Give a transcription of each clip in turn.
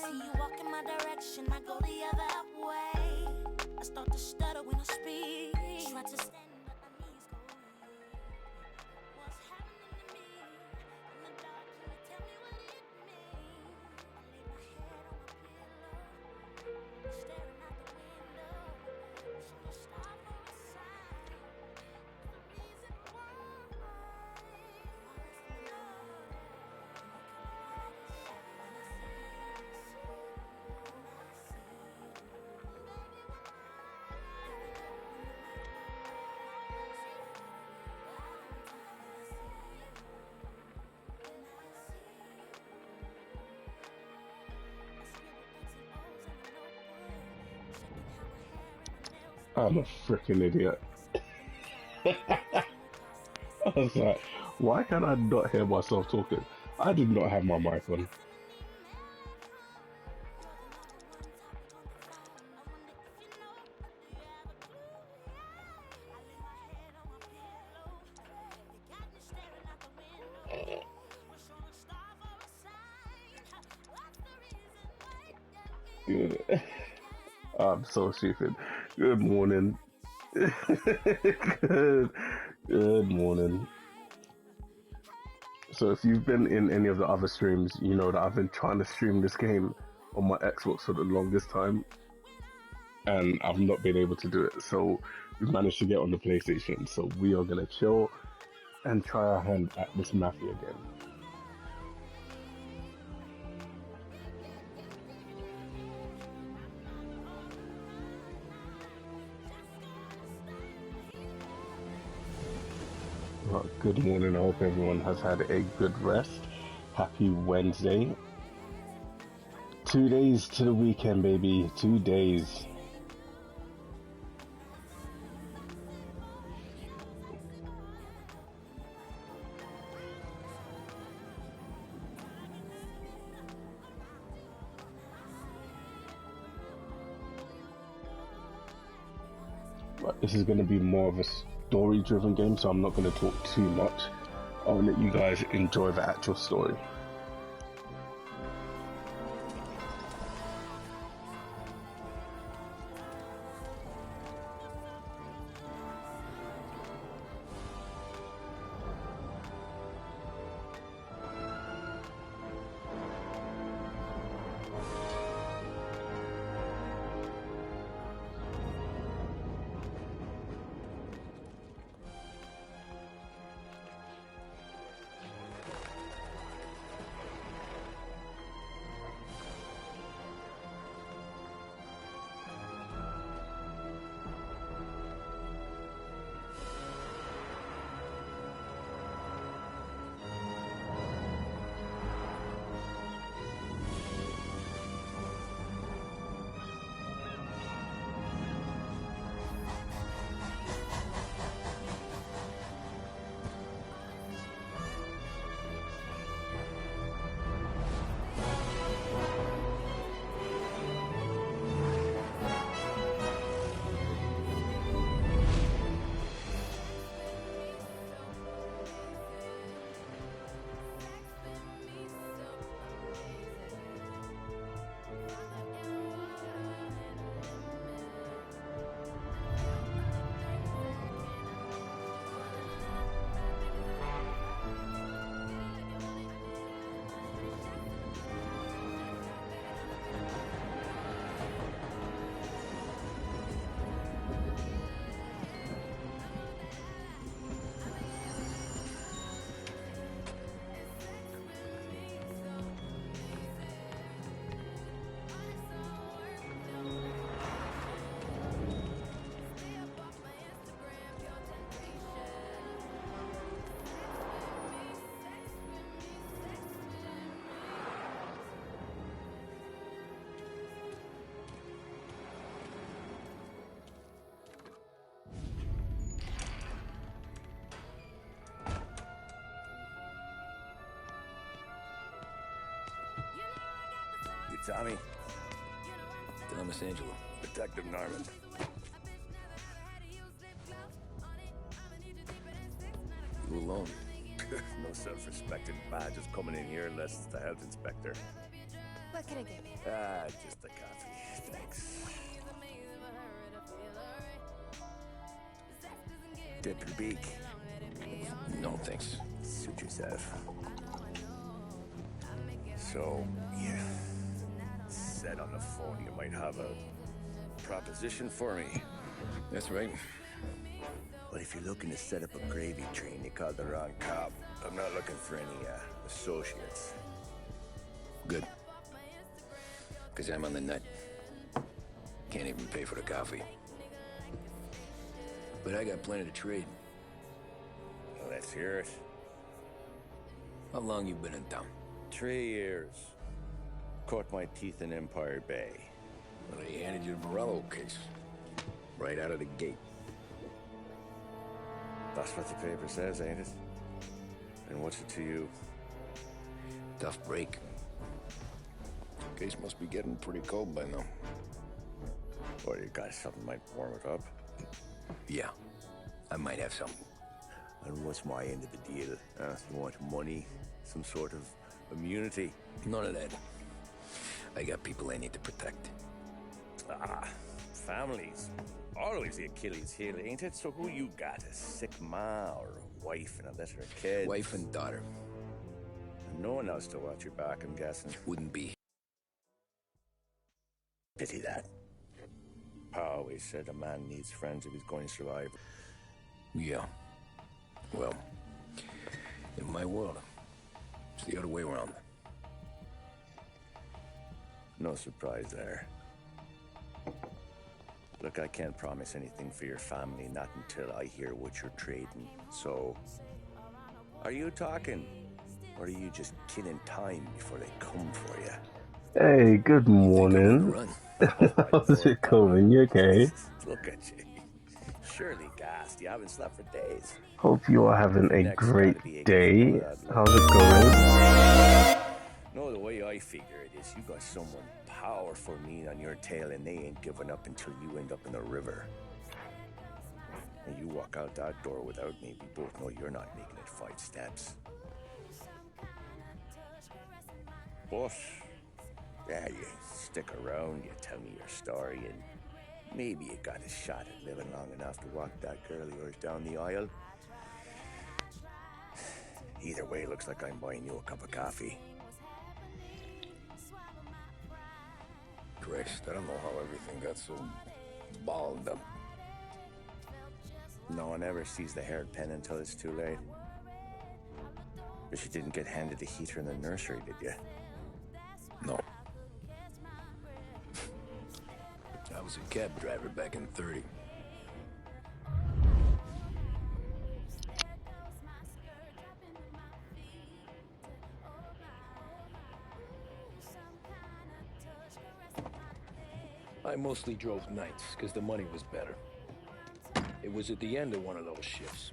see you walk in my direction, I go the other way. I start to stutter when I speak. Try to stand, but my knees go weak. What's happening to me? In the dark, can you tell me what it means? I lay my head on my pillow, staring out the window, wishing a star for a sign. The reason why. I'm a freaking idiot. I was like, why can I not hear myself talking? I did not have my mic on. Yeah. I'm so stupid. Good morning. good, good morning. So if you've been in any of the other streams, you know that I've been trying to stream this game on my Xbox for the longest time, and I've not been able to do it. So we've managed to get on the PlayStation. So we are gonna chill and try our hand at this Mafia game. Good morning. I hope everyone has had a good rest. Happy Wednesday. 2 days to the weekend, baby. 2 days. But this is going to be more of a story-driven game, so I'm not going to talk too much. I'll let you guys enjoy the actual story. Tommy. Thomas Angelo. Detective Norman. You alone? No self-respecting badge is coming in here unless it's the health inspector. What can I get you? Just the coffee. Thanks. Dip your beak. No, thanks. Suit yourself. So, yeah. Said on the phone you might have a proposition for me. That's right. But if you're looking to set up a gravy train, you called the wrong cop. I'm not looking for any associates. Good. Because I'm on the nut. Can't even pay for the coffee. But I got plenty to trade. Well, let's hear it. How long you been in town? 3 years. Caught my teeth in Empire Bay. Well, they handed you the Morello case. Right out of the gate. That's what the paper says, ain't it? And what's it to you? Tough break. Case must be getting pretty cold by now. Or you got something might warm it up? Yeah, I might have something. And what's my end of the deal? You want money? Some sort of immunity? None of that. I got people I need to protect. Families. Always the Achilles heel, ain't it? So who you got? A sick ma or a wife and a litter of kids? Wife and daughter. And no one else to watch your back, I'm guessing. Wouldn't be. Pity that. Pa always said a man needs friends if he's going to survive. Yeah. Well, in my world, it's the other way around. No surprise there. Look, I can't promise anything for your family, not until I hear what you're trading. So, are you talking? Or are you just killing time before they come for you? Hey, good morning. Run. How's it going? You okay? Look at you. Surely gassed. You haven't slept for days. Hope you are having a great day. How's it going? No, the way I figure it is you got someone powerful mean on your tail and they ain't giving up until you end up in the river. And you walk out that door without me, we both know you're not making it 5 steps. But, yeah, you stick around, you tell me your story, and maybe you got a shot at living long enough to walk that girl of yours down the aisle. Either way, it looks like I'm buying you a cup of coffee. Christ, I don't know how everything got so balled up. No one ever sees the haired pen until it's too late. But you didn't get handed a heater in the nursery, did you? No. I was a cab driver back in 30. I mostly drove nights because the money was better. It was at the end of one of those shifts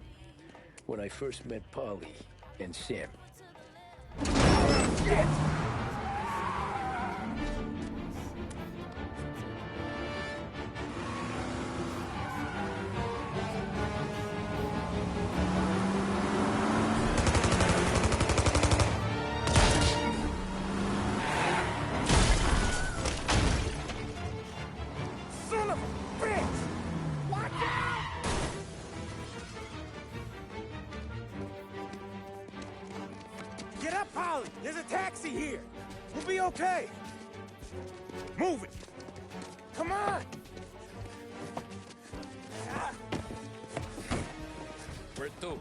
when I first met Polly and Sam. Shit! Get up, Polly! There's a taxi here! We'll be okay! Move it! Come on! Where to?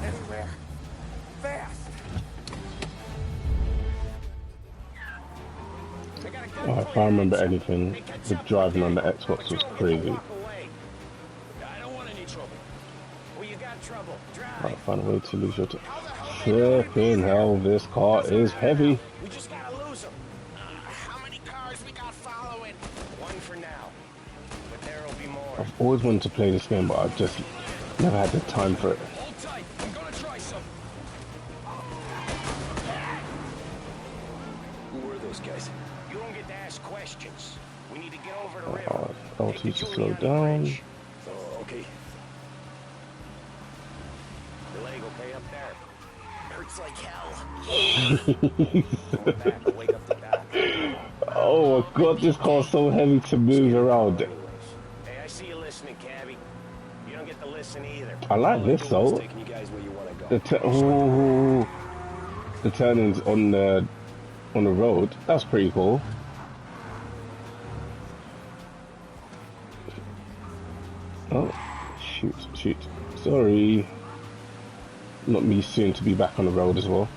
Anywhere. Fast! Oh, if I remember anything, the driving on the Xbox was crazy. I don't want any trouble. Well, you got trouble. Drive. I'll find a way to lose your time. Flipping hell, this car is heavy. We just gotta lose them. How many cars we got following? One for now. But there'll be more. I've always wanted to play this game, but I've just never had the time for it. Hold tight. I'm gonna try some. Who were those guys? You don't get to ask questions. We need to get over the river. LT to slow down. Oh, okay. The leg okay up there? Hurts like hell. He's Come back, wake up the doc. Oh my god, this car's so heavy to move around. Hey, I see you listening, Cabby. You don't get to listen either. I like All I this do is though. taking you guys where you want to go. Oh, the turnings on the road. That's pretty cool. Oh, shoot. Sorry. Not me soon to be back on the road as well.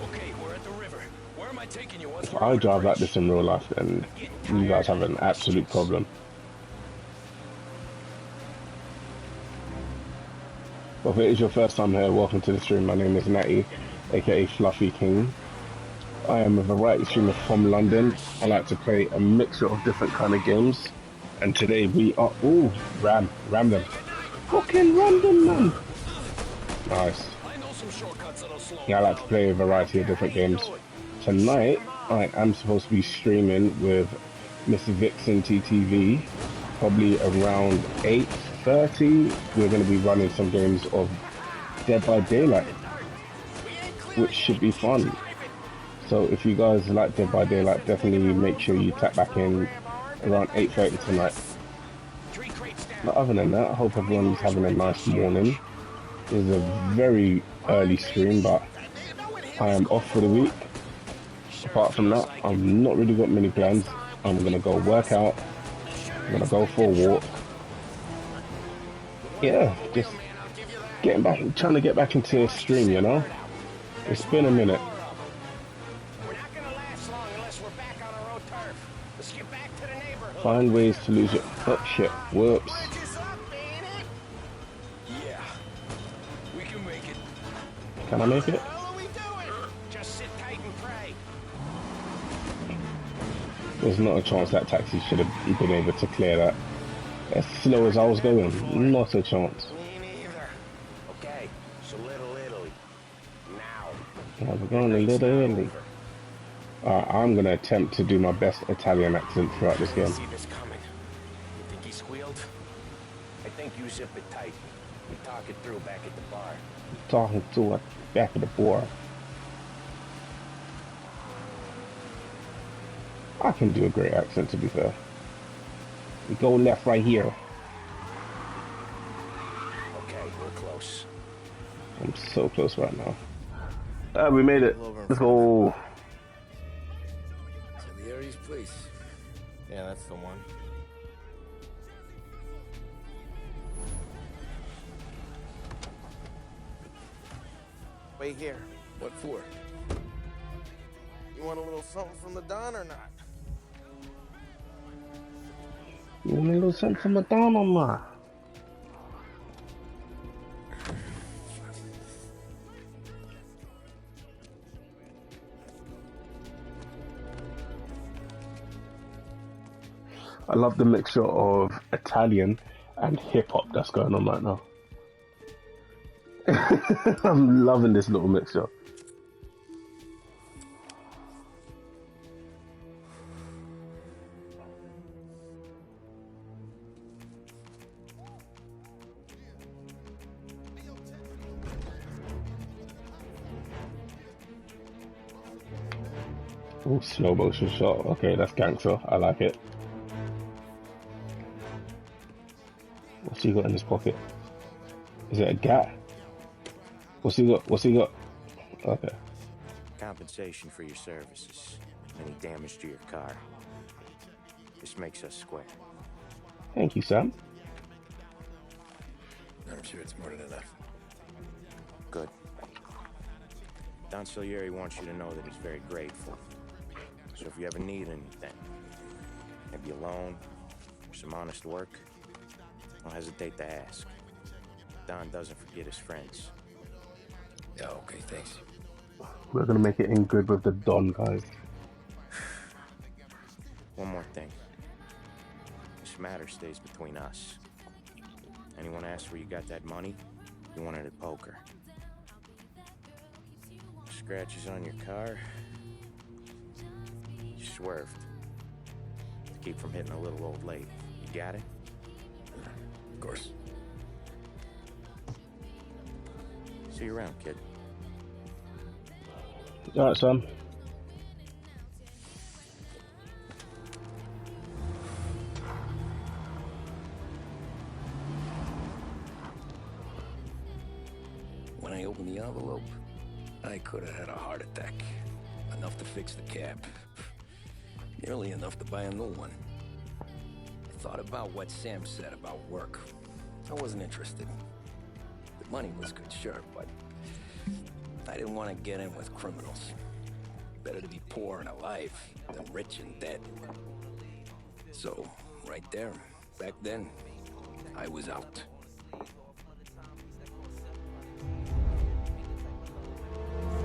Okay, we're at the river. Where am I taking you? What's If the I road drive like bridge? this in real life, then you guys have an absolute problem. But if it is your first time here, welcome to the stream. My name is Natty, aka Fluffy King. I am a variety streamer from London. I like to play a mixture of different kind of games. And today we are... Ooh, ram them. Fucking ram them, man. Nice. I know some shortcuts that'll slow Yeah, I like to play a variety of different games. Tonight, I am supposed to be streaming with Miss Vixen TTV, probably around 8:30. We're going to be running some games of Dead by Daylight, which should be fun. So if you guys like Dead by Daylight, definitely make sure you tap back in around 8:30 tonight. But other than that, I hope everyone's having a nice morning. It's a very early stream, but I am off for the week. Apart from that, I've not really got many plans. I'm going to go work out. I'm going to go for a walk. Yeah, just trying to get back into a stream, you know? It's been a minute. Find ways to lose it. Oh shit, whoops. Yeah, we can make it. Can I make it? Just sit tight and pray. There's not a chance that taxi should have been able to clear that. As slow as I was going, not a chance. Me neither. Okay, so Little Italy. Now. We're going a little early. I'm going to attempt to do my best Italian accent throughout this game. See this coming. You think he squealed? I think you zip it tight. We talk it through back at the bar. Talking to it back of the bar. I can do a great accent, to be fair. We go left right here. Okay, we're close. I'm so close right now. We made it. Let's go. Salieri's place. Yeah, that's the one. Wait here. What for? You want a little something from the Don or not? You want a little something from Madonna, ma? I love the mixture of Italian and hip-hop that's going on right now. I'm loving this little mixture. Oh, slow motion shot. Okay, that's gangster. I like it. What's he got in his pocket? Is it a gat? What's he got? What's he got? Okay. Compensation for your services. Any damage to your car. This makes us square. Thank you, Sam. I'm sure it's more than enough. Good. Don Salieri wants you to know that he's very grateful. So if you ever need anything, maybe a loan, or some honest work, don't hesitate to ask. Don doesn't forget his friends. Yeah, okay, thanks. We're gonna make it in good with the Don, guys. One more thing. This matter stays between us. Anyone asks where you got that money, you want it at poker. Scratches on your car, you swerved. To keep from hitting a little old lady. You got it? Of course. See you around, kid. Alright, Sam. when I opened the envelope, I could have had a heart attack. Enough to fix the cab. Nearly enough to buy a new one. I thought about what Sam said about work. I wasn't interested. The money was good, sure, but I didn't want to get in with criminals. Better to be poor and alive than rich and dead. So, right there, back then, I was out.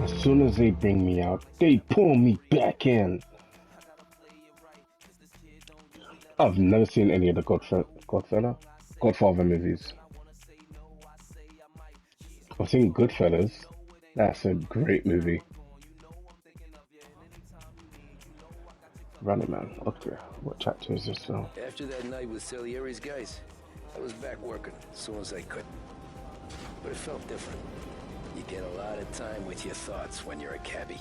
As soon as they bring me out, they pull me back in. I've never seen any of the Godfather movies. I've seen Goodfellas. That's a great movie. Running Man. Okay, what chapter is this now? After that night with Salieri's guys, I was back working as soon as I could. But it felt different. You get a lot of time with your thoughts when you're a cabbie.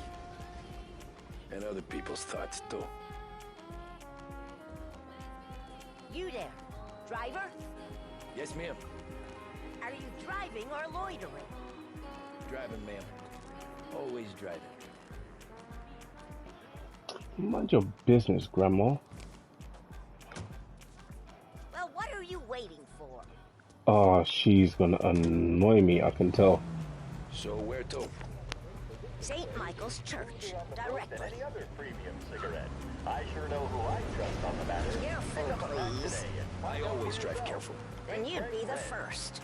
And other people's thoughts, too. You there, driver? Yes, ma'am. Are you driving or loitering? Driving, ma'am. Always driving. Mind your business, Grandma. Well, what are you waiting for? Oh, she's gonna annoy me, I can tell. So where to? St. Michael's Church, directly. Any other premium cigarette. I sure know who I trust on the matter. Careful, please. I always drive careful. Then you'd be the first.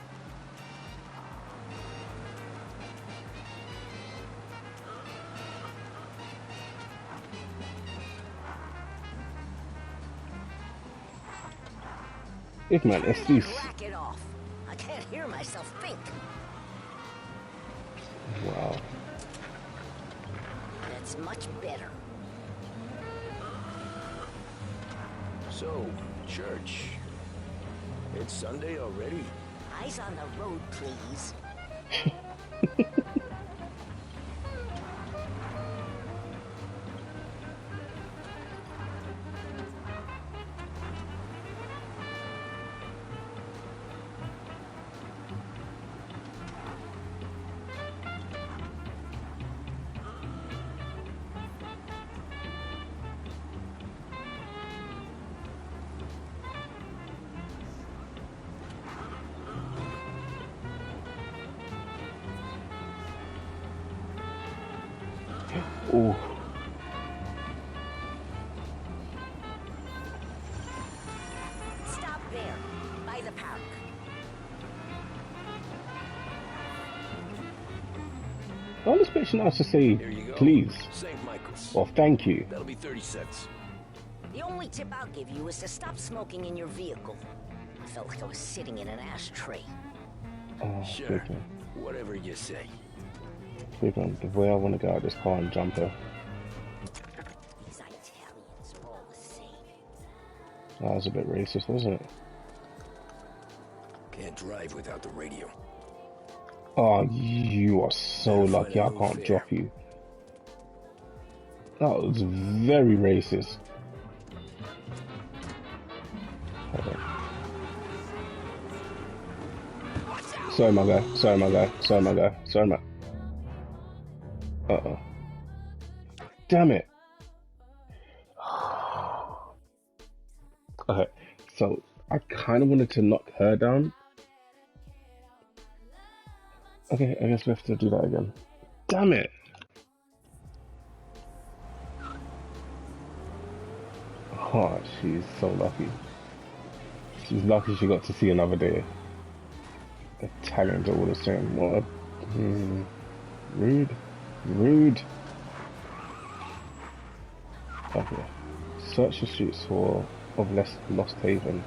Big man, it's these. Rack it off. I can't hear myself think. Wow. That's much better. So, church. It's Sunday already? Eyes on the road, please. Ooh. Stop there, by the park. I was expecting us to say, Here you go. please, St. Michael's. or thank you. That'll be 30 cents. The only tip I'll give you is to stop smoking in your vehicle. I felt like I was sitting in an ashtray. Oh, Sure. big man. Whatever you say. Big man, the way I want to get out of this car and jump her. These Italians are all the same. That was a bit racist, wasn't it? Can't drive without the radio. Oh, you are so Better lucky I find a new can't fare. drop you. That was very racist. Hold on. Sorry, my guy. Sorry, my guy. Sorry, my guy. Sorry, my... Uh-oh. Damn it. Okay, so I kind of wanted to knock her down. Okay, I guess we have to do that again. Damn it! Oh, she's so lucky. She's lucky she got to see another day. Italians are all the same. What? Rude. Rude. Okay. Search the streets of Lost Haven.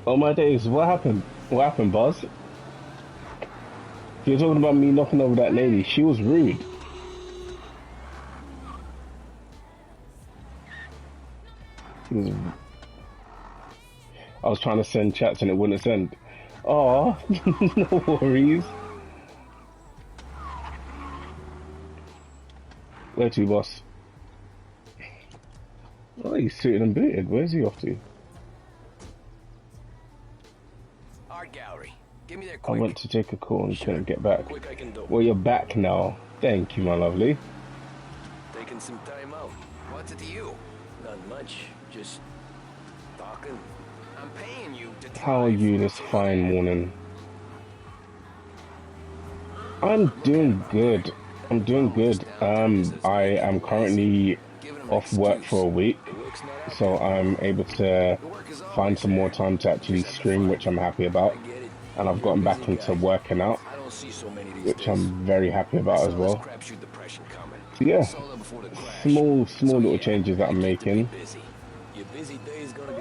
Oh my days, what happened? What happened, Buzz? You're talking about me knocking over that lady. She was rude. I was trying to send chats and it wouldn't send. Oh, no worries. Where to, boss? Oh, he's suited and booted. Where's he off to? Art gallery. Give me there I quick. went to take a call and couldn't get back. Quick I can do. Well, you're back now. Thank you, my lovely. Taking some time out. What's it to you? Not much. Just talking. I'm paying you to How are you this fine morning? I'm doing good. I'm doing good. I am currently off work for a week, so I'm able to find some more time to actually stream, which I'm happy about. And I've gotten back into working out, which I'm very happy about as well. So yeah, small little changes that I'm making.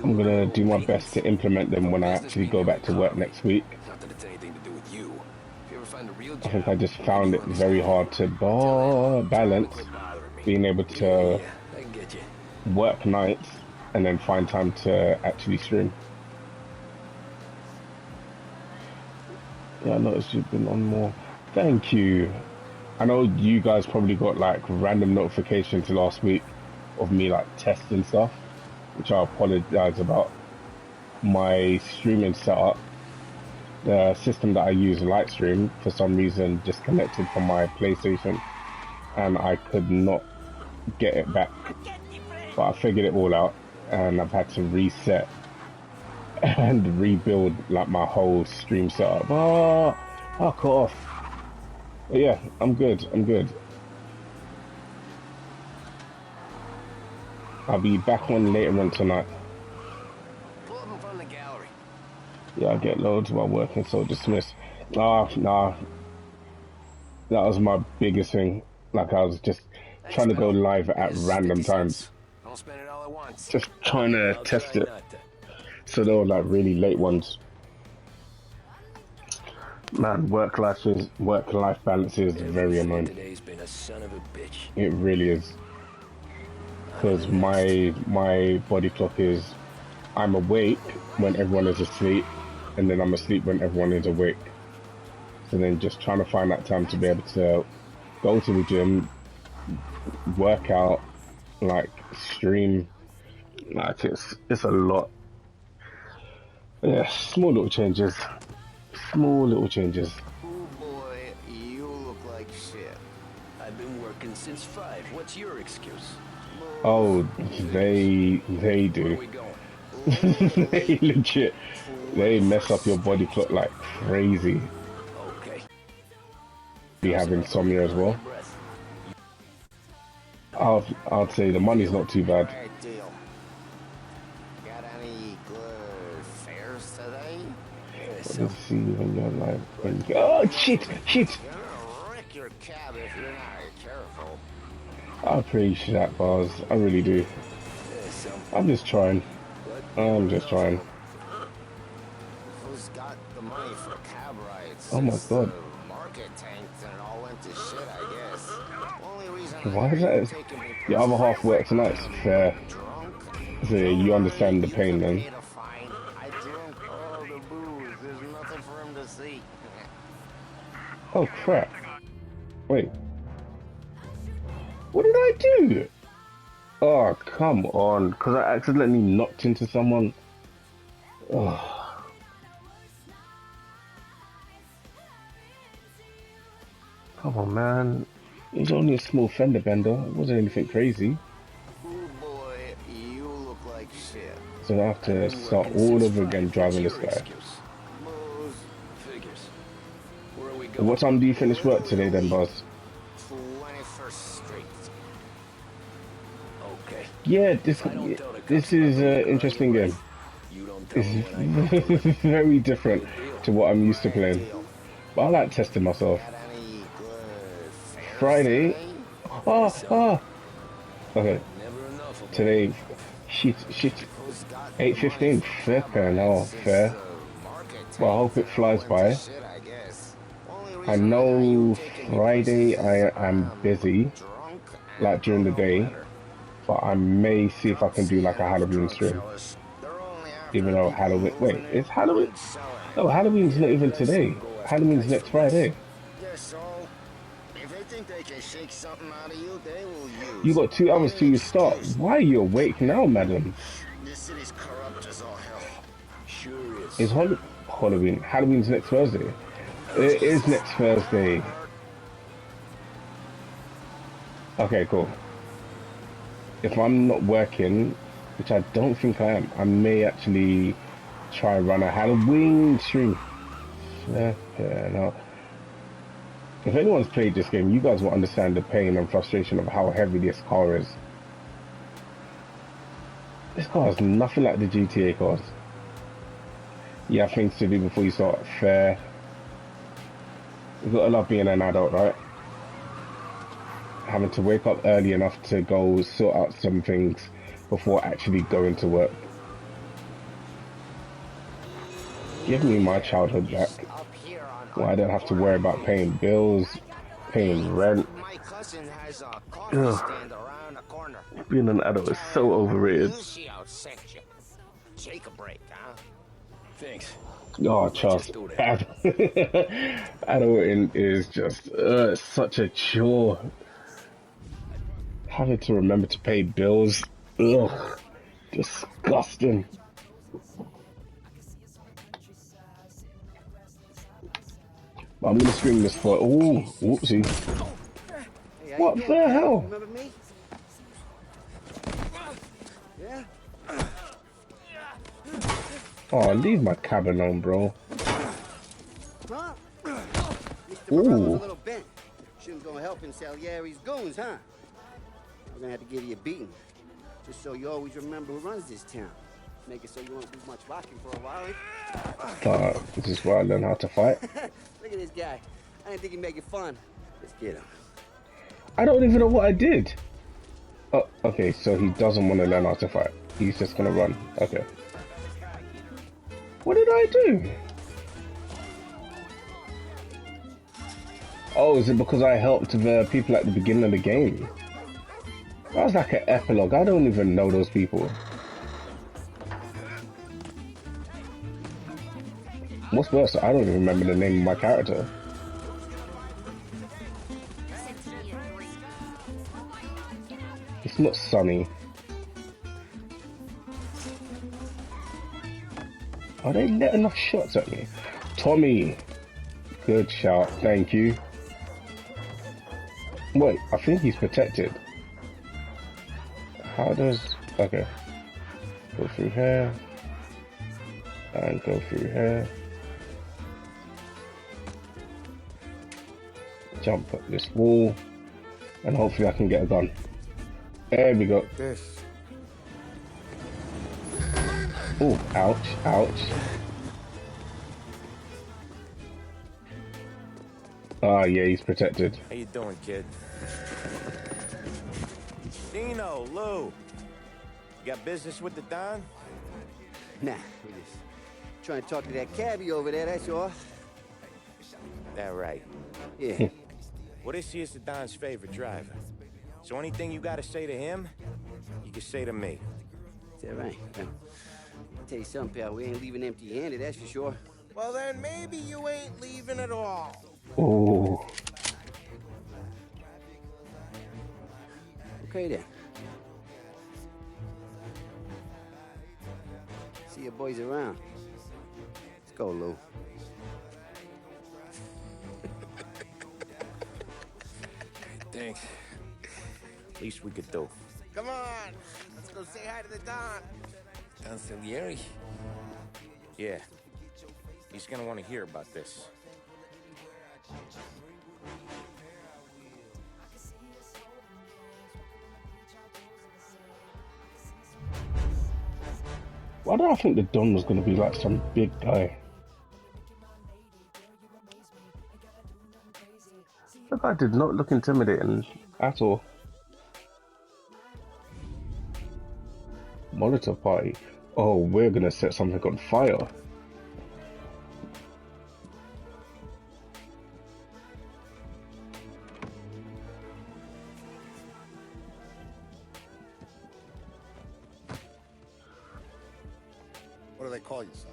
I'm gonna do my best to implement them when I actually go back to work next week. I think I just found it very hard to balance being able to work nights and then find time to actually stream. Yeah, I noticed you've been on more. Thank you. I know you guys probably got like random notifications last week of me like testing stuff, which I apologize about. My streaming setup, the system that I use, Lightstream, for some reason disconnected from my PlayStation, and I could not get it back. But I figured it all out, and I've had to reset and rebuild like my whole stream setup. Oh, fuck off. But yeah, I'm good. I'm good. I'll be back on later on tonight. Pull up in front of the gallery. Yeah, I get loads while working, so dismissed. Nah. That was my biggest thing. Like, I was just trying to go live at random times. Don't spend it all at once. Just trying to test it. So they were like really late ones. Man, work-life balance is very annoying. Today's been a son of a bitch. It really is. Because my body clock is, I'm awake when everyone is asleep, and then I'm asleep when everyone is awake. So then just trying to find that time to be able to go to the gym, work out, like stream, like it's a lot. Yeah, small little changes. Small little changes. Oh boy, you look like shit. I've been working since 5. What's your excuse? Oh, they Where do. are we going? They legit. They mess up your body clock like crazy. Okay. You have insomnia as well. I'd say the money's not too bad. Alright, deal. Got any good fares today? Let's see when you're live. Oh shit! You're gonna wreck your cab if you're not careful. I appreciate that, Bars. I really do. I'm just trying. I'm just trying. Who's got the money for cab rides? Oh my Since God. the market tanked and it all went to shit, I guess. Only reason Why I is that? taking me The other half works tonight. Fair. drunk. So you understand the pain then. Paid a fine. I drank all the booze. There's nothing for him to see. Oh crap. Wait. What did I do? Oh, come on. Because I accidentally knocked into someone. Oh. Come on, man. It was only a small fender bender. It wasn't anything crazy. Oh boy, you look like shit. So I have to start all over again driving this guy. Booze. Figures. Where are we going? What time do you finish work today then, Buzz? 21st Street. Okay. Yeah, this is an interesting game. You don't tell It's me when I go. very different to what I'm used to playing. But I like testing myself. Got any good fares Friday. today? Okay, Never enough of today, shit, Who's got the 8:15. money for Fair, cab fair, rides no, since fair. the market Well, I hope tanked it flies and all went by. to shit, I guess. Only I reason know you taking me Friday places is I'm busy, drunk like during the day, but I may see if I can do like a Halloween stream. Even though Halloween, wait, it's Halloween? No, Halloween's not even today. Halloween's next Friday. Yeah, so if they think they can shake something out of you, they will use. You got 2 hours till Any you start. excuse. Why are you awake now, madam? This city's corrupt as all hell. Sure is. It's Halloween. Halloween's next Thursday. It is next Thursday. Okay, cool. If I'm not working, which I don't think I am, I may actually try and run a Halloween stream. Yeah, no. If anyone's played this game, you guys will understand the pain and frustration of how heavy this car is. This car is nothing like the GTA cars. You have things to do before you start. Fair. You gotta love being an adult, right? Having to wake up early enough to go sort out some things before actually going to work. Give me my childhood back. Well, I don't have to worry about paying bills, paying rent. My cousin has a coffee stand around the corner. Being an adult is so overrated. You see how sex you. Take a break, huh? Thanks. Oh, trust. Adulting is just such a chore. Having to remember to pay bills. Ugh. Disgusting. I'm gonna stream this for. Ooh, whoopsie. Hey, What the hell? Remember me? Yeah? Oh, leave my cabin alone, bro. Huh? Mr. Ooh. Morello's a little bent. Shouldn't go helping Salieri's goons, huh? I'm gonna have to give you a beating. Just so you always remember who runs this town. Make it so you won't do much rocking for a while. This is where I learn how to fight. Look at this guy. I didn't think he'd make it fun. Let's get him. I don't even know what I did. Oh, okay, so he doesn't want to learn how to fight. He's just gonna run. Okay. What did I do? Oh, is it because I helped the people at the beginning of the game? That was like an epilogue. I don't even know those people. What's worse, I don't even remember the name of my character. It's not Sunny. Are they letting off shots at me? Tommy! Good shout, thank you. Wait, I think he's protected. How does... Okay. Go through here. And go through here. Jump up this wall. And hopefully I can get a gun. There we go. Oh, ouch, ouch. Ah, yeah, he's protected. How you doing, kid? Dino, Lou. You got business with the Don? Nah, we just trying to talk to that cabbie over there, that's all. That right. Yeah. Well, this here's the Don's favorite driver. So anything you gotta say to him, you can say to me. Is that right? Well, I'll tell you something, pal. We ain't leaving empty-handed, that's for sure. Well, then maybe you ain't leaving at all. Oh. Okay, then. See your boys around. Let's go, Lou. Thanks. Least we could do. Come on, let's go say hi to the Don. Don Salieri? Yeah. He's gonna want to hear about this. Why did I think the Don was going to be like some big guy? The guy did not look intimidating at all. Molotov party. Oh, we're going to set something on fire. What do they call you, son?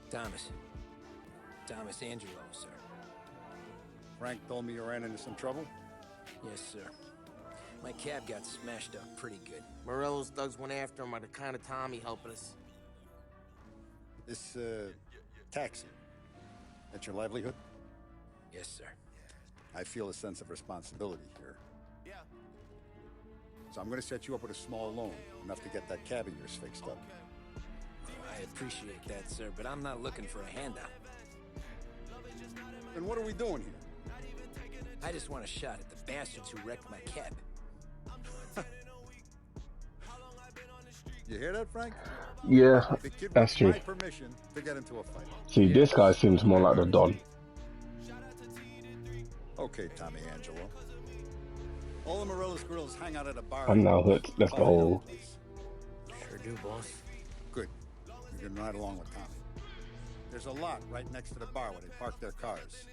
Thomas. Thomas Angelo, sir. Frank told me you ran into some trouble? Yes, sir. My cab got smashed up pretty good. Morello's thugs went after him by the kind of Tommy helping us. This, taxi, that's your livelihood? Yes, sir. I feel a sense of responsibility here. So I'm gonna set you up with a small loan, enough to get that cab of yours fixed up. I appreciate that, sir, but I'm not looking for a handout. Then what are we doing here? I just want a shot at the bastards who wrecked my cab. You hear that, Frank? Yeah, The kid that's with true. my permission to get into a fight. See, this guy seems more like the Don. Okay, Tommy Angelo. All the Morello's girls hang out at a bar. I'm now hooked. Let's go. Sure do, boss. Good. You can ride along with Tommy. There's a lot right next to the bar where they park their cars.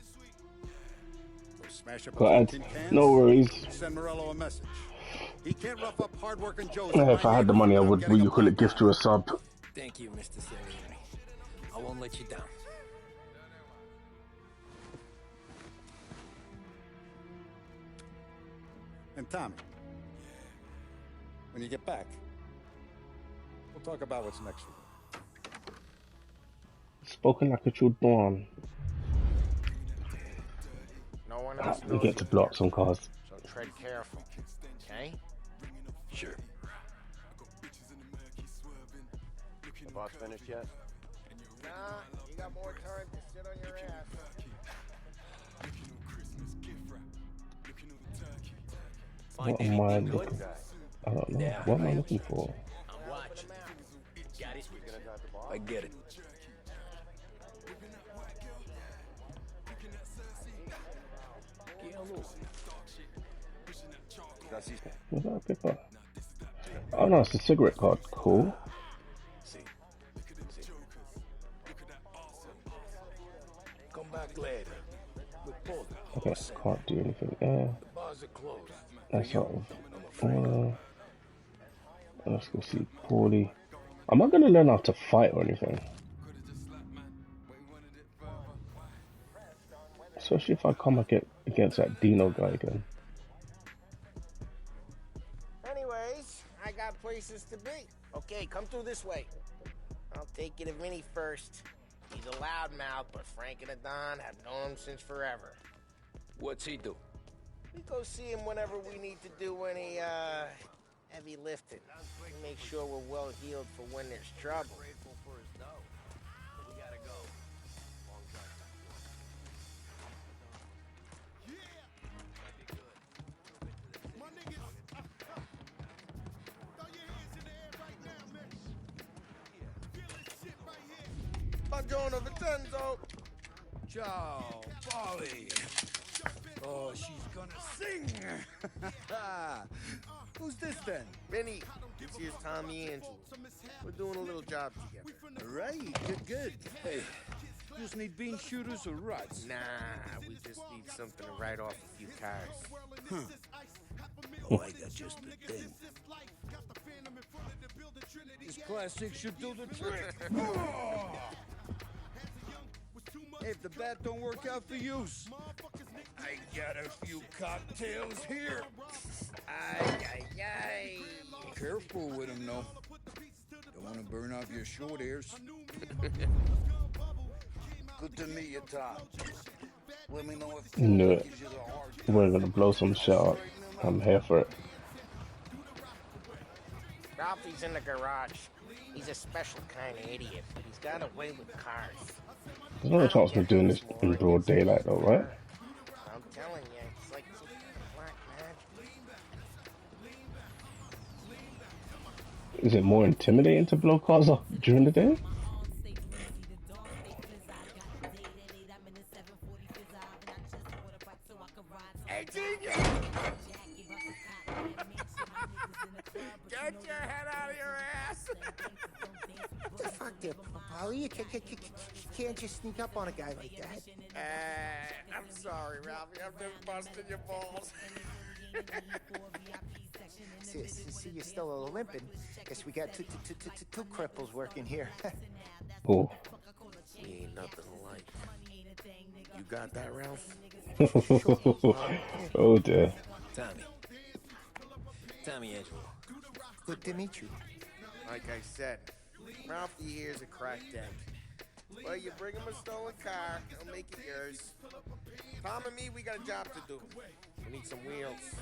Go smash up a But tin cans. no worries. Send Morello a message. He can't rough up hard-working Joes. If I had the money, I would, what you call it, gift you a sub. Thank you, Mr. Salieri. I won't let you down. And Tommy, when you get back, we'll talk about what's next for you. Spoken like a true Don. No one else We knows get to you block here, some cars. so tread careful, okay? Sure. The boss finished yet? Nah, you got more time to sit on your ass. What am I looking for? I don't know. Yeah, What am I looking for? I'm watching. Got it? You're gonna drive the boss? I get it. Was that a paper? Oh no, it's a cigarette card. Cool. Come back later. Okay, can't do anything there. The bars are closed. That's sort of. Let's go see Paulie. Am I gonna learn how to fight or anything? Especially if I come against that Dino guy again. Anyways, I got places to be. Okay, come through this way. I'll take you to Vinny first. He's a loudmouth, but Frank and the Don have known him since forever. What's he do? We go see him whenever we need to do any, heavy lifting. We make sure we're well healed for when there's trouble. Buongiorno, Vincenzo. Ciao, Polly. Oh, she's gonna sing. Who's this then? Vinny, this here's Tommy Angelo. We're doing a little job together. All right, good. Hey, just need bean shooters or ruts? Nah, we just need something to write off a few cars. Oh, I got just the thing. This classic should do the trick. Hey, if the bat don't work out for you, I got a few cocktails here. Ay. Careful with them, though. Don't want to burn off your short hairs. Good to meet you, Tom. Let me know if Knew it. gives you the hard We're gonna blow some shit up. I'm here for it. Ralphie's in the garage. He's a special kind of idiot. He's got a way with cars. There's no chance we're doing this in broad daylight though, right? I'm telling you, it's like black magic. Is it more intimidating to blow cars up during the day? Hey, Genius! Get your head out of your ass! The fuck there, Polly? You can't just sneak up on a guy like that. I'm sorry, Ralphie. I'm just busting your balls. See, you're still limping. Guess we got two cripples working here. Oh. We ain't nothing alike. You got that, Ralph? Oh dear. Tommy Angelo. Good to meet you. Like I said, Ralphie here's a cracked egg. Well, you bring him a stolen car, he'll make it yours. Tom and me, we got a job to do. We need some wheels.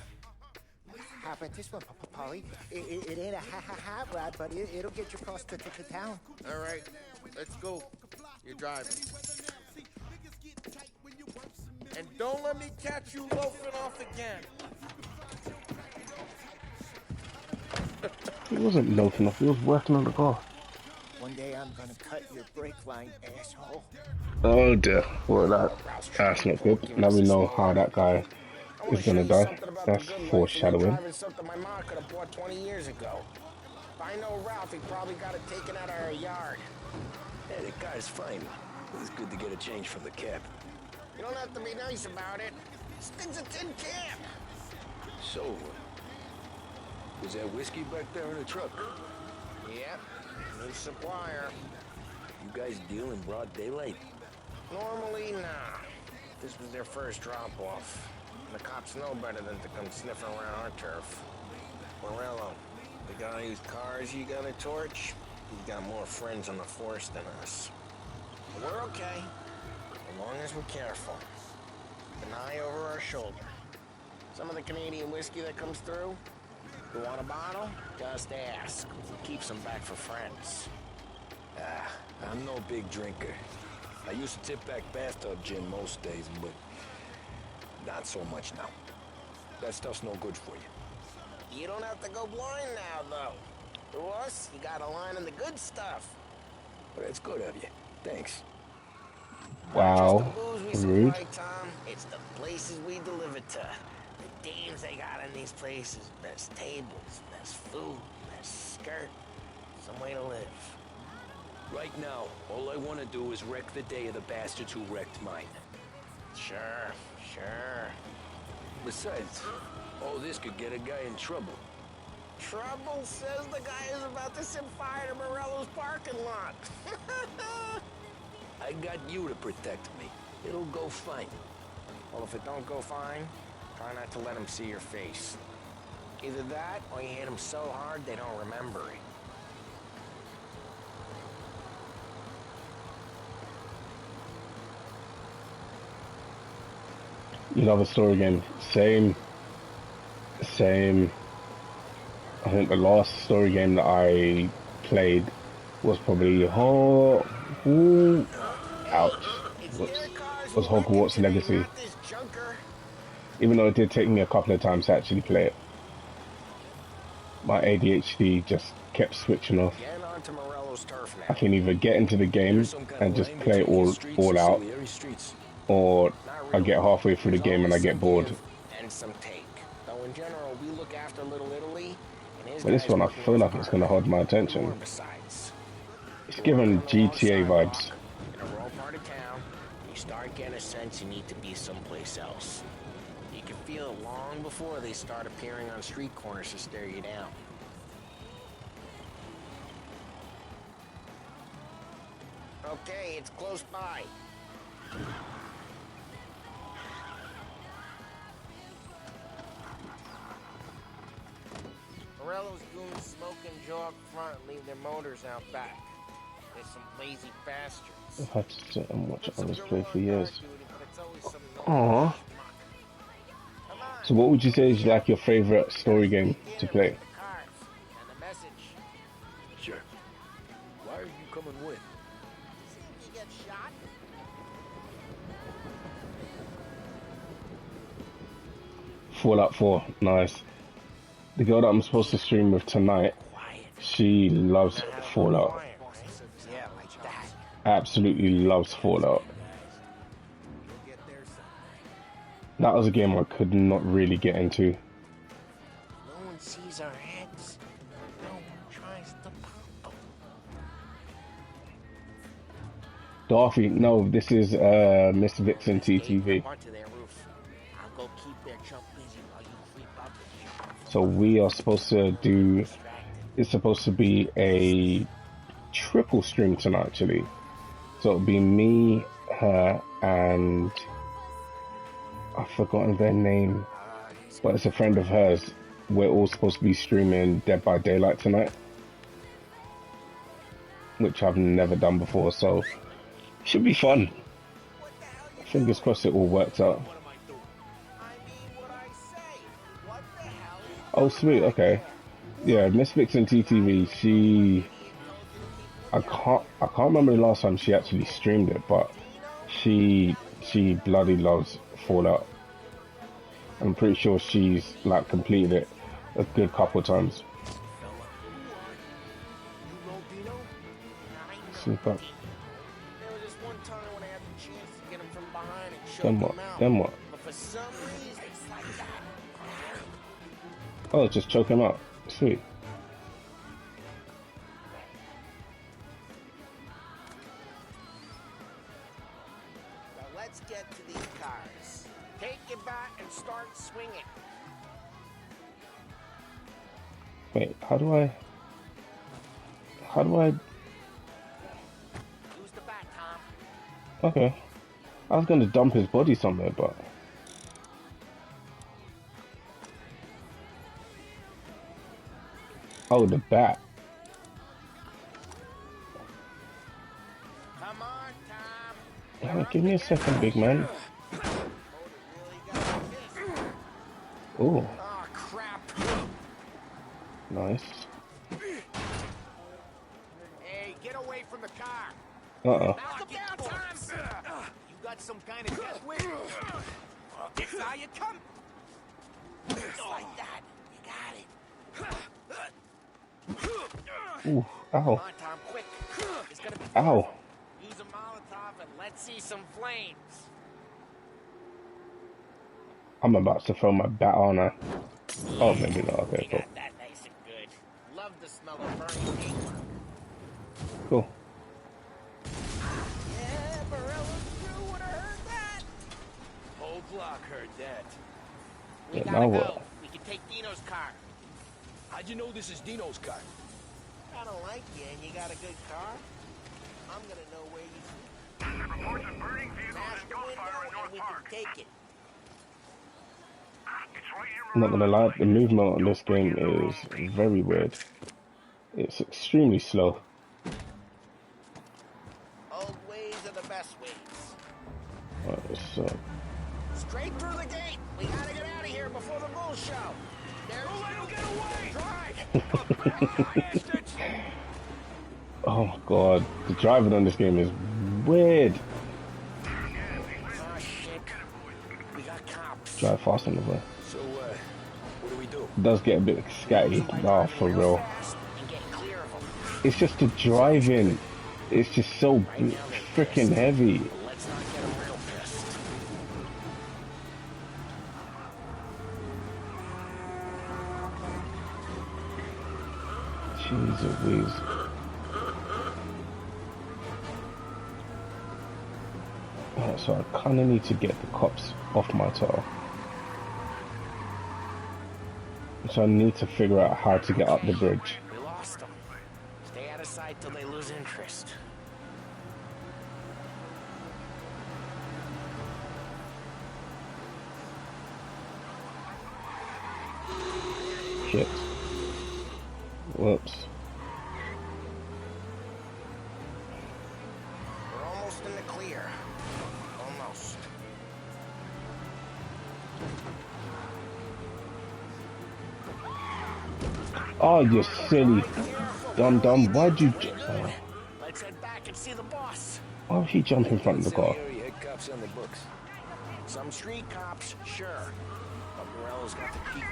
How about this one, Polly? It ain't a hot rod, but it'll get you across to town. All right, let's go. You're driving. And don't let me catch you loafing off again. He wasn't loafing off, he was working on the car. One day I'm gonna cut your brake line, asshole. Oh dear, well that's not good. Now we know how that guy is gonna die. That's foreshadowing. Driving something my mom could have bought 20 years ago. If I know Ralph, he probably got it taken out of our yard. Hey, the guy's fine. It's good to get a change from the cab. You don't have to be nice about it. This thing's a tin can. So, was that whiskey back there in the truck? Yep, new supplier. You guys deal in broad daylight? Normally, nah. This was their first drop-off. The cops know better than to come sniffing around our turf. Morello, the guy whose cars you got a torch, he's got more friends on the force than us. But we're okay, as long as we're careful. An eye over our shoulder. Some of the Canadian whiskey that comes through, you want a bottle? Just ask. Keeps them back for friends. I'm no big drinker. I used to tip back bathtub gin most days, but not so much now. That stuff's no good for you. You don't have to go blind now, though. To us, you got a line on the good stuff. Well, that's good of you. Thanks. Wow, Just the booze we rude. supply, Tom. It's the places we deliver to. The dames they got in these places. Best tables, best food, best skirt. Some way to live. Right now, all I want to do is wreck the day of the bastards who wrecked mine. Sure, sure. Besides, all this could get a guy in trouble. Trouble says the guy is about to set fire to Morello's parking lot. I got you to protect me. It'll go fine. Well, if it don't go fine, try not to let them see your face. Either that, or you hit them so hard they don't remember it. You love a story game. Same. I think the last story game that I played was probably ouch. Was Hogwarts Legacy. Even though it did take me a couple of times to actually play it. My ADHD just kept switching off. I can either get into the game and just play it all out, or I get halfway through the game and I get bored. And some take. Though in general, we look after Little Italy. But this one I feel like it's going to hold my attention. It's giving GTA vibes. In a rural part of town, you start getting a sense you need to be someplace else. You can feel it long before they start appearing on street corners to stare you down. Okay, it's close by. Morello's goons smoke and jaw up front and leave their motors out back. There's some lazy bastards. I've had to sit and watch others play for years. Aww. So what would you say is like your favorite story game to play? Sure. Why are you coming with? You get shot? Fallout 4, nice. The girl that I'm supposed to stream with tonight, she loves Fallout. Absolutely loves Fallout. That was a game I could not really get into. No one sees our heads. No one tries to pop them. Darcy, no, this is Miss Vixen TTV. So we are supposed to do, it's supposed to be a triple stream tonight actually. So it'll be me, her, and I've forgotten their name. but it's a friend of hers. We're all supposed to be streaming Dead by Daylight tonight, which I've never done before, so should be fun. Fingers crossed it all works out. Oh sweet, okay. Yeah, Miss Vixen TTV, I can't remember the last time she actually streamed it, but she bloody loves Fallout. I'm pretty sure she's like completed it a good couple times. Super. Then what? Then what? Oh, just choke him out. Sweet. Now let's get to these cars. Take your bat and start swinging. Wait, how do I? Use the bat, Tom. Okay. I was gonna dump his body somewhere, but oh, the bat. Come on, Tom. Give me a second, big man. Oh. Oh, crap. Nice. Hey, get away from the car. Uh-oh. Knock him down, Tom. You got some kind of death wish? It's how you come. Just like that. You got it. Ooh, ow. Come on, Tom, quick. It's gonna be Ow. Use a Molotov and let's see some flames. I'm about to throw my bat on her. Oh, maybe not. Okay, cool. Got that nice and good. Love the smell of burning paintwork. Cool. Yeah, Barella's crew would have heard that. Whole block heard that. We Yeah, gotta now go. what? We can take Dino's car. How'd you know this is Dino's car? I don't like you and you got a good car. I'm gonna know where you sleep. Reports of burning vehicles and gunfire in North Park. We can take it. I'm not gonna lie, the movement on this game is very weird. It's extremely slow. Old ways are the best ways. Alright, so Straight through the gate. We gotta get out of here before the bull show. Don't let him get away! Drive! oh my god, the driving on this game is weird. Oh shit. We got cops. Drive fast on the way. So, what do we do? It does get a bit scatty. Nah, for real. And get clear of them. It's just the driving. It's just so freaking heavy. Let's not get them real pissed. Jeez Louise. Alright, so I kinda need to get the cops off my tail. So I need to figure out how to get up the bridge. We lost them. Stay out of sight till they lose interest. Shit. Whoops. We're almost in the clear. Almost. Oh, you silly dum-dum. Why'd you... Oh. Let's head back and see the boss. Why would he jump in front of the car? Area head cops on the books. Some street cops, sure. But Morello's got the key.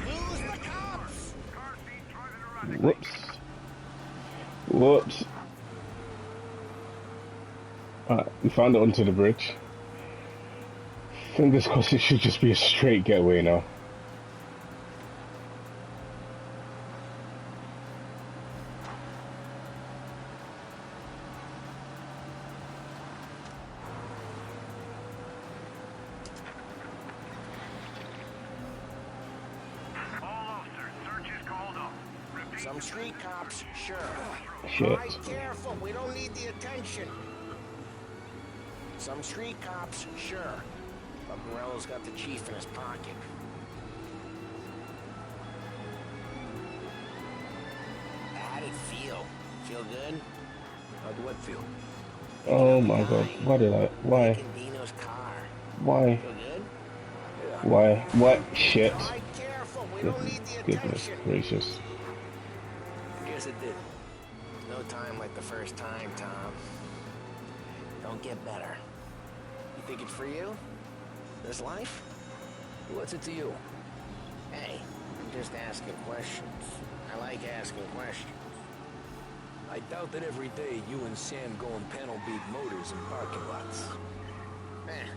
Lose the cops! Whoops. Whoops. Alright, we found it onto the bridge. Fingers crossed it should just be a straight getaway now. Some street cops, sure. Shit. Be careful, we don't need the attention. Some street cops, sure. But Morello's got the chief in his pocket. How'd it feel? Feel good? How'd what feel? Oh my god, why? Taking Dino's car. Why? Feel good? Why? What? Shit. All right, careful. We don't need the Goodness attention. gracious. I guess it did. No time like the first time, Tom. Don't get better. You think it's for you? This life? What's it to you? Hey, I'm just asking questions. I like asking questions. I doubt that every day you and Sam go and panel beat motors in parking lots. There's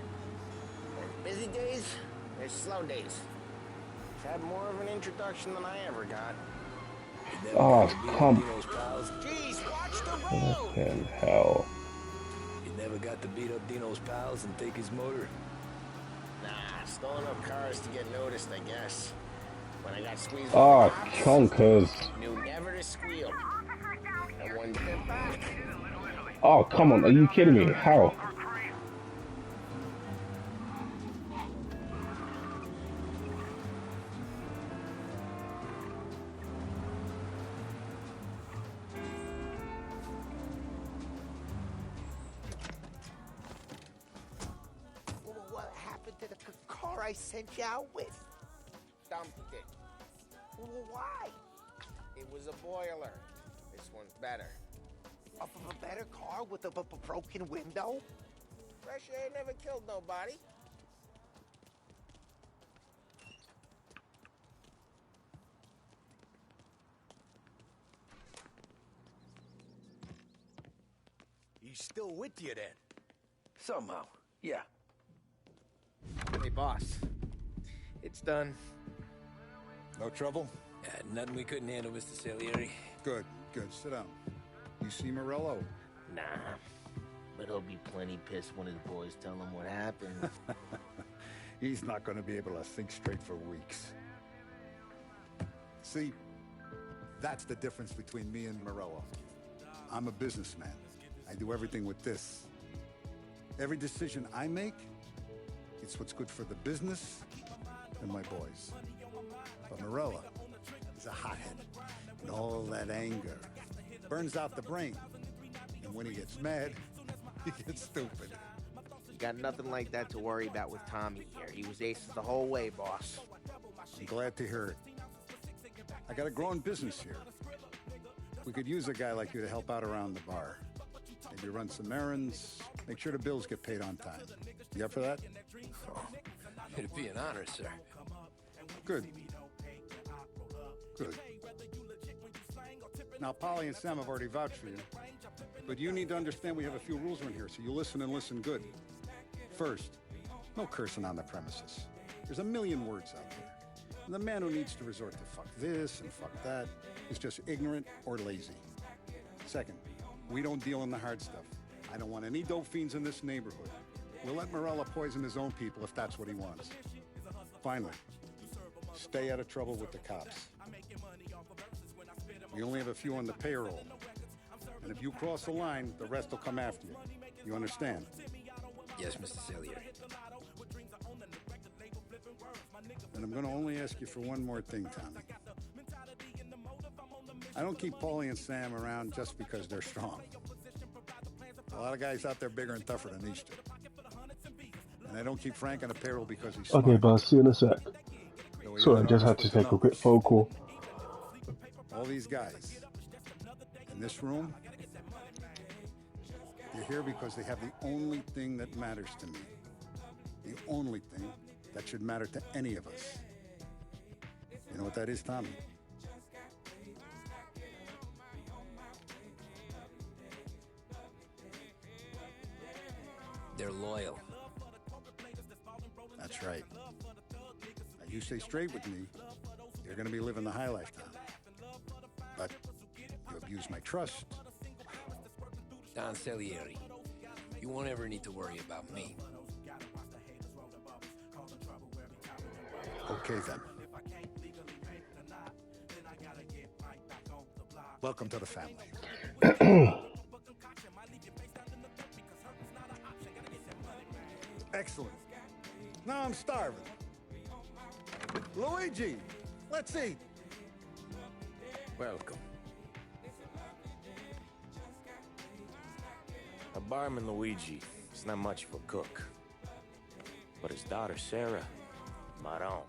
busy days, there's slow days. I've had more of an introduction than I ever got. Oh, come. Jeez, watch the road! Fucking hell. You never got to beat up Dino's pals and take his motor? Nah, stole enough cars to get noticed, I guess. When I got squeezed with Oh, the cops, chonkers. knew never to squeal. And one bit back. Oh, come on. Are you kidding me? How? What happened to the car I sent you out with? Dumped it. Why? It was a boiler. This one's better. A better car with a broken window? Fresh air never killed nobody. He's still with you then? Somehow, yeah. Hey, boss. It's done. No trouble? Nothing we couldn't handle, Mr. Salieri. Good, good. Sit down. You see Morello? Nah. But he'll be plenty pissed when his boys tell him what happened. He's not going to be able to think straight for weeks. See, that's the difference between me and Morello. I'm a businessman. I do everything with this. Every decision I make, it's what's good for the business and my boys. But Morello is a hothead. And all that anger burns out the brain. And when he gets mad, he gets stupid. You got nothing like that to worry about with Tommy here. He was aces the whole way, boss. I'm glad to hear it. I got a growing business here. We could use a guy like you to help out around the bar. Maybe run some errands, make sure the bills get paid on time. You up for that? Oh, it'd be an honor, sir. Good. Good. Now, Polly and Sam have already vouched for you. But you need to understand we have a few rules around here, so you listen and listen good. First, no cursing on the premises. There's a million words out there. And the man who needs to resort to fuck this and fuck that is just ignorant or lazy. Second, we don't deal in the hard stuff. I don't want any dope fiends in this neighborhood. We'll let Morello poison his own people if that's what he wants. Finally, stay out of trouble with the cops. We only have a few on the payroll. And if you cross the line, the rest will come after you. You understand? Yes, Mr. Salieri. And I'm going to only ask you for one more thing, Tommy. I don't keep Paulie and Sam around just because they're strong. A lot of guys out there bigger and tougher than these two. And I don't keep Frank on the payroll because he's smart. Okay, boss, see you in a sec. Sorry, I just had to take a quick phone call. All these guys in this room, they're here because they have the only thing that matters to me. The only thing that should matter to any of us. You know what that is, Tommy? They're loyal. That's right. Now, you stay straight with me, you're going to be living the high life, Tommy. But you abuse my trust. Don Salieri, you won't ever need to worry about me. Okay, then. Welcome to the family. Excellent. Now I'm starving. Luigi, let's eat. Welcome. A barman Luigi is not much of a cook. But his daughter Sarah, Maron.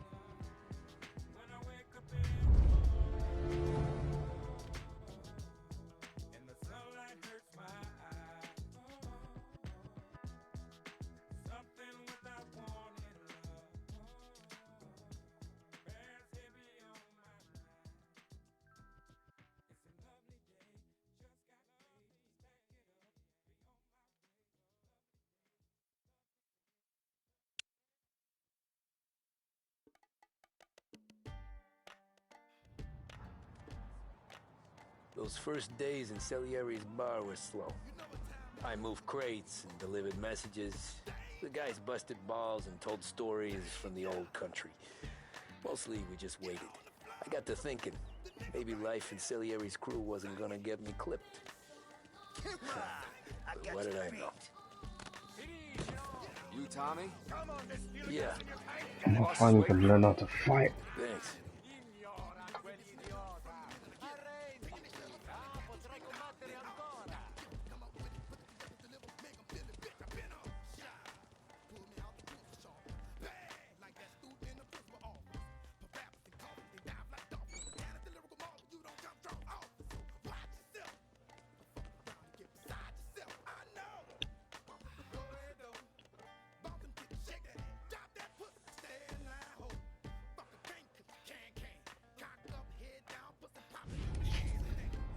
Those first days in Salieri's bar were slow. I moved crates and delivered messages. The guys busted balls and told stories from the old country. Mostly, we just waited. I got to thinking, maybe life in Salieri's crew wasn't gonna get me clipped. But what did I know? You, Tommy? Yeah. I finally can learn how to fight. Thanks.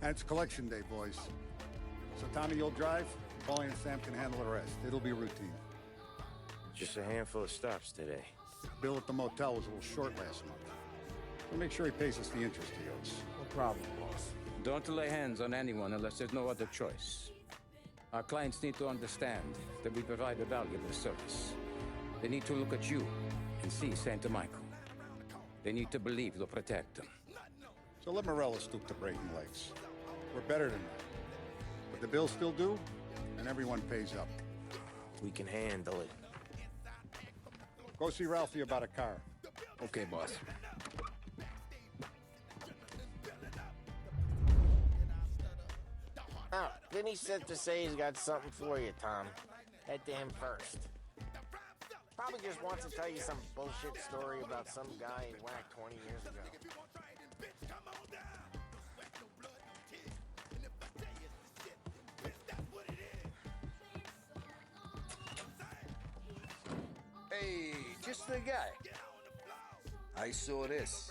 And it's collection day, boys. So Tommy, you'll drive. Paulie and Sam can handle the rest. It'll be routine. Just a handful of stops today. Bill at the motel was a little short last month. We'll make sure he pays us the interest he owes. No problem, boss. Don't lay hands on anyone unless there's no other choice. Our clients need to understand that we provide a valuable service. They need to look at you and see Santa Michael. They need to believe you'll protect them. So let Morello stoop to breaking legs. We're better than that. But the bill's still due, and everyone pays up. We can handle it. Go see Ralphie about a car. Okay, boss. Oh, then he said to say he's got something for you, Tom. Head to him first. Probably just wants to tell you some bullshit story about some guy he whacked 20 years ago. Hey, just the guy. I saw this,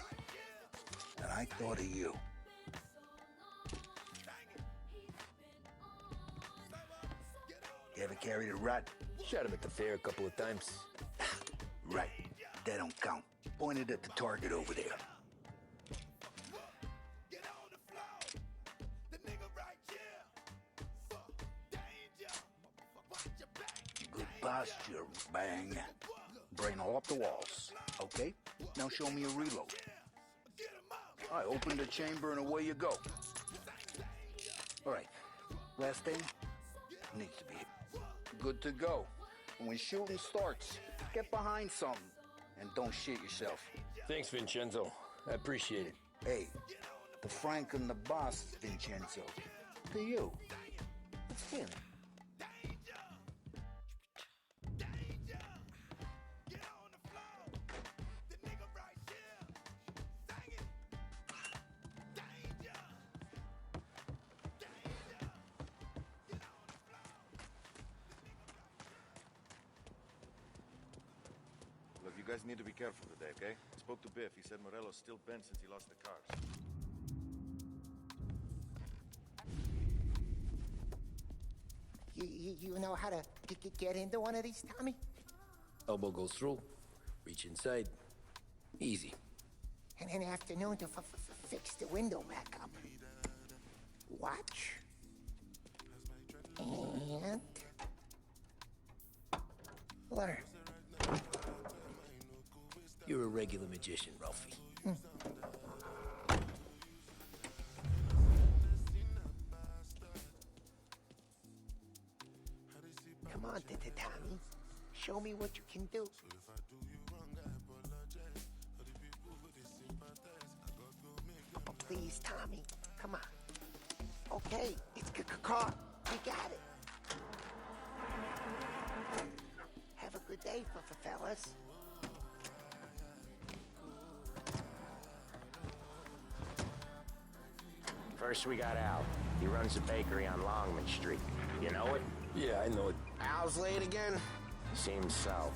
and I thought of you. You ever carried a rat? Shot him at the fair a couple of times. Right. That don't count. Pointed at the target over there. Good posture, bang. Brain off the walls. Okay? Now show me a reload. I open the chamber and away you go. All right. Last thing needs to be good to go. When shooting starts, get behind something and don't shit yourself. Thanks, Vincenzo. I appreciate it. Hey, the Frank and the boss, Vincenzo. To you. Let's feel it. You guys need to be careful today, okay? Spoke to Biff. He said Morello's still bent since he lost the cars. You know how to get into one of these, Tommy? Elbow goes through. Reach inside. Easy. And in the afternoon to fix the window back up. Watch. And... learn. You're a regular magician, Ralphie. Come on, Tommy. Show me what you can do. Oh, please, Tommy. Come on. Okay, it's caught. We got it. Have a good day, fellas. First we got Al. He runs a bakery on Longman Street. You know it? Yeah, I know it. Al's late again? Seems so.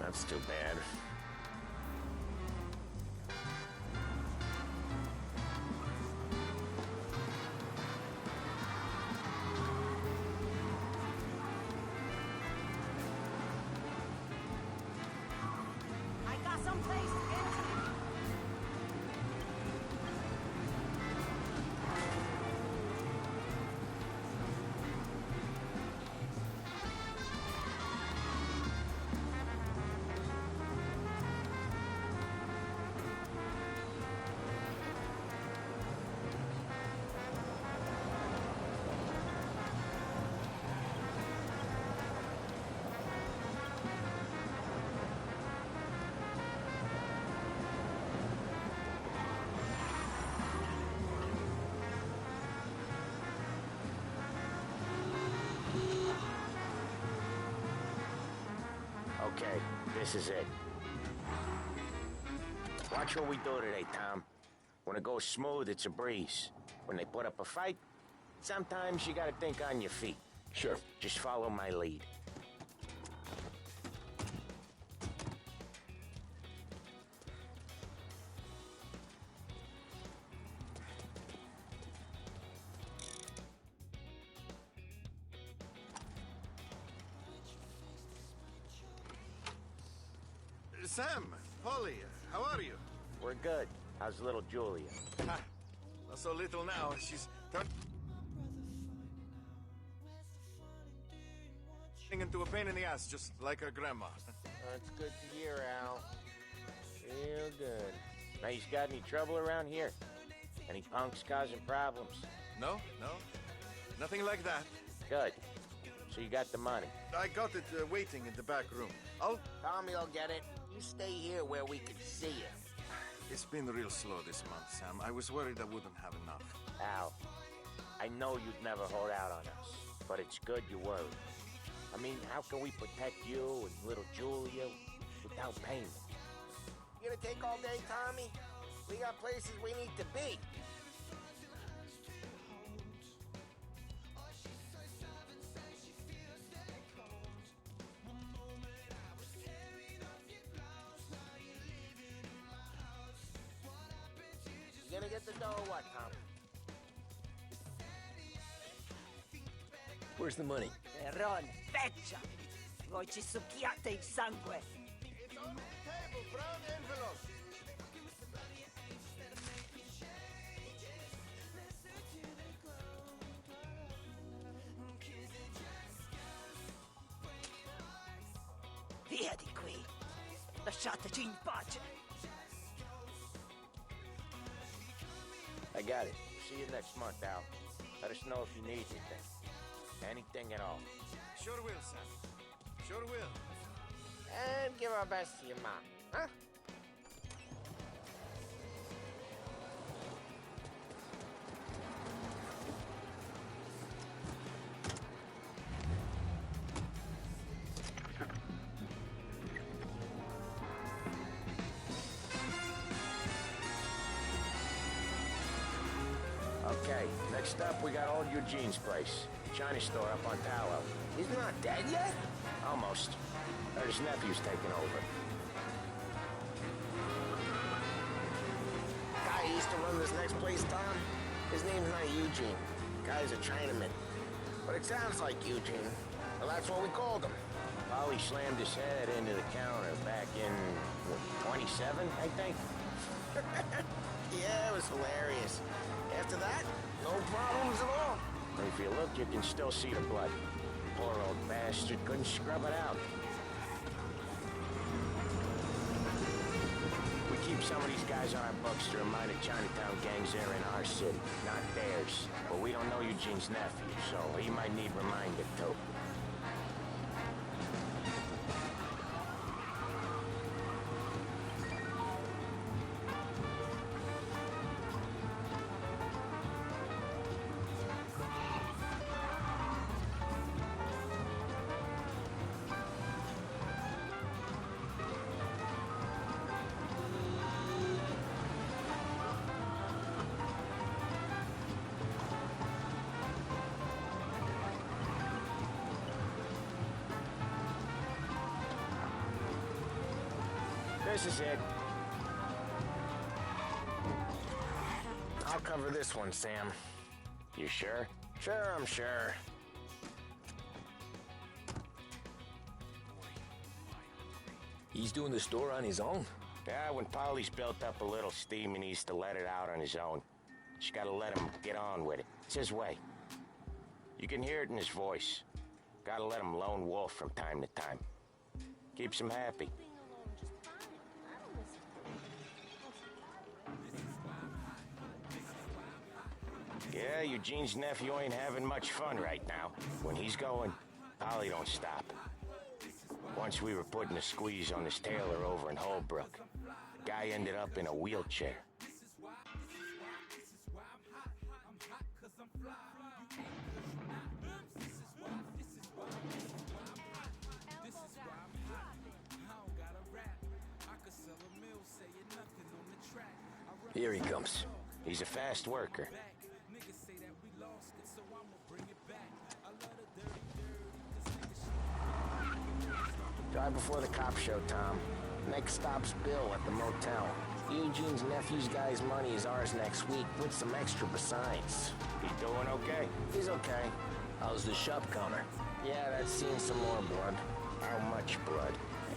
That's too bad. I got some place to get to. Okay, this is it. Watch what we do today, Tom. When it goes smooth, it's a breeze. When they put up a fight, sometimes you gotta think on your feet. Sure. Just follow my lead. Sam, Polly, how are you? We're good. How's little Julia? Ha, not so little now. She's turning into a pain in the ass, just like her grandma. That's good to hear, Al. Real good. Now, you got any trouble around here? Any punks causing problems? No, nothing like that. Good. So you got the money? I got it waiting in the back room. Tommy'll get it. You stay here where we can see you. It's been real slow this month, Sam. I was worried I wouldn't have enough. Al, I know you'd never hold out on us, but it's good you worried. I mean, how can we protect you and little Julia without payment? You gonna take all day, Tommy? We got places we need to be. You gonna get the dough or what, Tom? Where's the money? Ron, feccia! Voi ci succhiate il sangue! It's on the table, brown envelope. Via di qui! Lasciateci in pace! I got it. See you next month, Al. Let us know if you need anything. Anything at all. Sure will, Sam. Sure will. And give our best to your mom, huh? Okay, next up we got old Eugene's place. China store up on Tallow. He's not dead yet? Almost. Heard his nephew's taking over. Guy who used to run this next place, Tom? His name's not Eugene. Guy's a Chinaman. But it sounds like Eugene. Well, that's what we called him. Polly slammed his head into the counter back in, what, 27, I think? Yeah, it was hilarious. After that, no problems at all. If you look, you can still see the blood. Poor old bastard couldn't scrub it out. We keep some of these guys on our books to remind the Chinatown gangs there in our city, not theirs. But we don't know Eugene's nephew, so he might need reminded too. this is it. I'll cover this one, Sam. You sure? Sure, I'm sure. He's doing the store on his own? Yeah, when Polly's built up a little steam, he needs to let it out on his own. Just gotta let him get on with it. It's his way. You can hear it in his voice. Gotta let him lone wolf from time to time. Keeps him happy. Yeah, Eugene's nephew ain't having much fun right now. When he's going, Polly don't stop. Once we were putting a squeeze on this tailor over in Holbrook. The guy ended up in a wheelchair. Here he comes. He's a fast worker. Drive before the cops show, Tom. Next stop's Bill at the motel. Eugene's nephew's guy's money is ours next week, with some extra besides. He doing okay? He's okay. How's the shop counter? Yeah, that's seen some more blood. How much blood?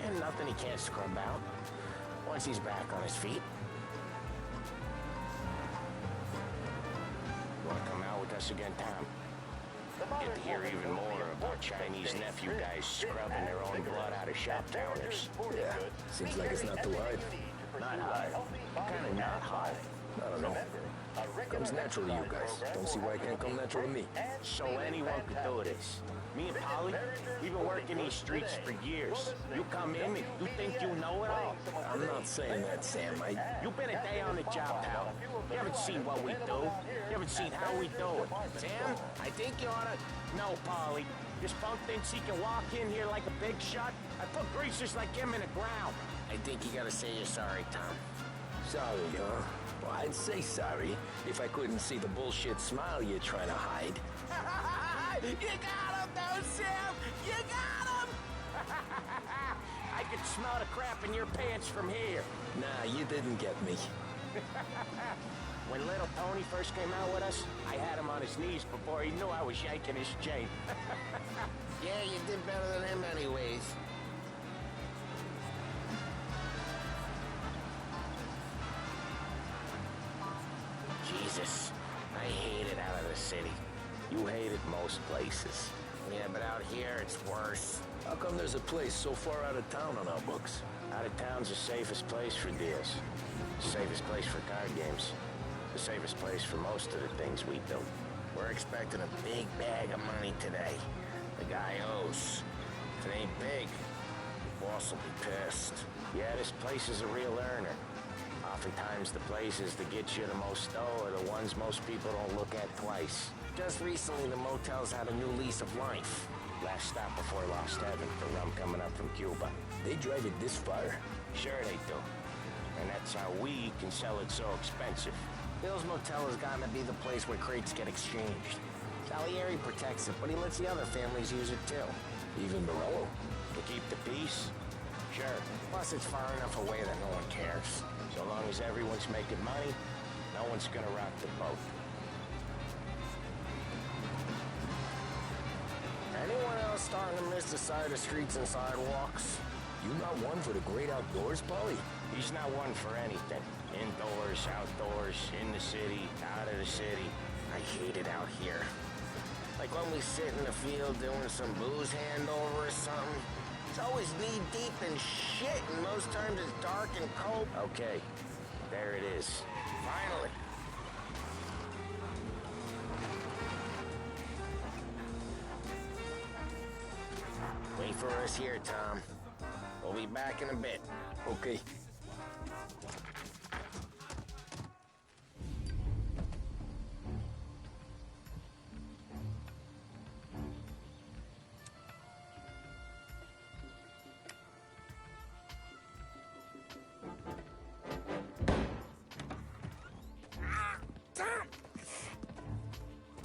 And nothing he can't scrub out. Once he's back on his feet. Want to come out with us again, Tom? Get to hear even more about Chinese nephew guys scrubbing their own blood out of shop counters. Yeah, seems like it's not too hard. Not hard? Kind of not hard. I don't know. Comes natural to you guys. Don't see why it can't come natural to me. So anyone could do this. Me and Polly, we've been working these streets for years. You come in and you think you know it all. I'm not saying that, Sam. You've been a day on the job, pal. You haven't seen what we do. You haven't seen how we do it. Sam, I think you ought to... No, Polly. This punk thinks he can walk in here like a big shot. I put greasers like him in the ground. I think you gotta say you're sorry, Tom. Sorry, huh? Well, I'd say sorry if I couldn't see the bullshit smile you're trying to hide. You got him, though, Sam! You got him! I could smell the crap in your pants from here. Nah, you didn't get me. When little Tony first came out with us, I had him on his knees before he knew I was yanking his chain. Yeah, you did better than him anyways. Jesus, I hate it out of the city. You hate it most places. Yeah, but out here, it's worse. How come there's a place so far out of town on our books? Out of town's the safest place for deals. The safest place for card games. The safest place for most of the things we do. We're expecting a big bag of money today. The guy owes. If it ain't big, the boss will be pissed. Yeah, this place is a real earner. Oftentimes the places that get you the most dough are the ones most people don't look at twice. Just recently, the motel's had a new lease of life. Last stop before Lost Heaven for rum coming up from Cuba. They drive it this far? Sure they do. And that's how we can sell it so expensive. Bill's Motel has gotten to be the place where crates get exchanged. Salieri protects it, but he lets the other families use it too. Even Morello? To keep the peace? Sure. Plus, it's far enough away that no one cares. So long as everyone's making money, no one's gonna rock the boat. Anyone else starting to miss the side of streets and sidewalks? You not one for the great outdoors, Polly? He's not one for anything. Indoors, outdoors, in the city, out of the city. I hate it out here. Like when we sit in the field doing some booze handover or something. It's always knee-deep in shit, and most times it's dark and cold. Okay, there it is. Finally. Wait for us here, Tom. We'll be back in a bit. Okay.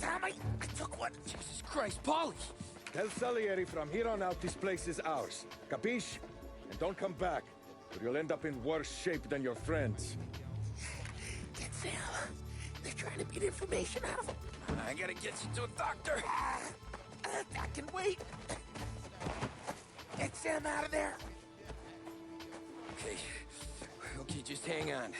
I took one. Jesus Christ, Polly! Tell Salieri from here on out this place is ours. Capiche? And don't come back. or you'll end up in worse shape than your friends. Get Sam. They're trying to beat information out of him. I gotta get you to a doctor. I can wait. Get Sam out of there. Okay, just hang on.